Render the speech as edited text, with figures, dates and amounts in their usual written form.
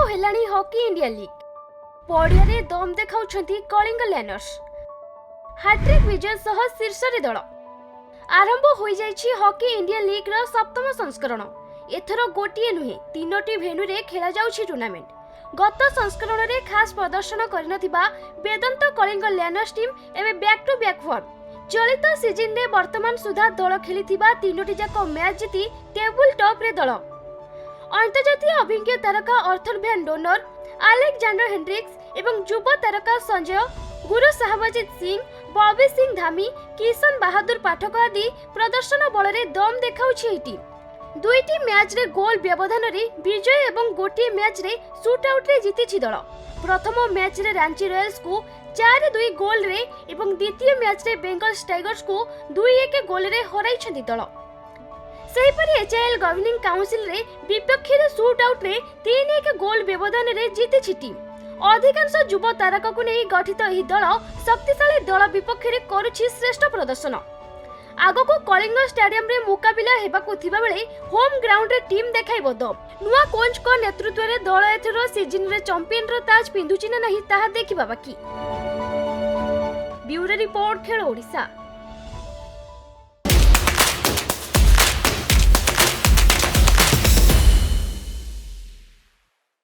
हेलाणी hockey India league पड़िया दम देखाउछंती Kalinga ल्यानर्स hat trick विजय सह शीर्ष दल आरंभ हो जाइछि हॉकी इंडिया लीग रो सप्तम संस्करण। एथर गोटिए नुहे तीनोटी भेन्यू रे खेला जाउछि टूर्नामेंट। गत संस्करण रे खास प्रदर्शन करनथिबा वेदांत कलिंग ल्यानर्स टीम एबे बैक टू बैक फॉर्म। चलित सीजन रे वर्तमान सुधा दल खेलिथिबा तीनोटी जाक मैच जीति टेबल टॉप रे दल। अंतर्जातीय अभिज्ञ तारका अर्थर वैन डोनर, अलेक्जेंडर हेंड्रिक्स एवं युवा तारका संजय, गुरु साहबजीत सिंह, बॉबी सिंह धामी, किशन बहादुर पाठक आदि प्रदर्शन बल रे दम देखाउछि एही टीम। दुईटी मैच रे गोल व्यवधान रे विजय एवं गोटिए मैच रे शूट आउट रे जीतिछि दल। प्रथम मैच रे रांची रॉयल्स को 4-2 गोल रे एवं द्वितीय मैच रे बेंगल टाइगर्स को 2-1 गोल रे हराइछन्ति दल। सेहीपरि एचआईएल गवर्निंग काउंसिल रे विपक्ष रे शूट आउट रे 3-1 गोल व्यवधान रे जीतिछि टीम। अधिकांश युवा तारका को नहीं गठित एही दल शक्तिशाली दल विपक्ष रे करूछि श्रेष्ठ प्रदर्शन। आगको कलिंग स्टेडियम रे मुकाबिला हेबाकु थिबा बेले होम ग्राउंड रे टीम देखाइबो दम। नुआ कोच को नेतृत्व रे दल एथरो सीजन रे चैंपियन रो ताज पिंधुछि ना नहीं ताहा देखिबा बाकी। ब्यूरो रिपोर्ट, खेल ओडिशा।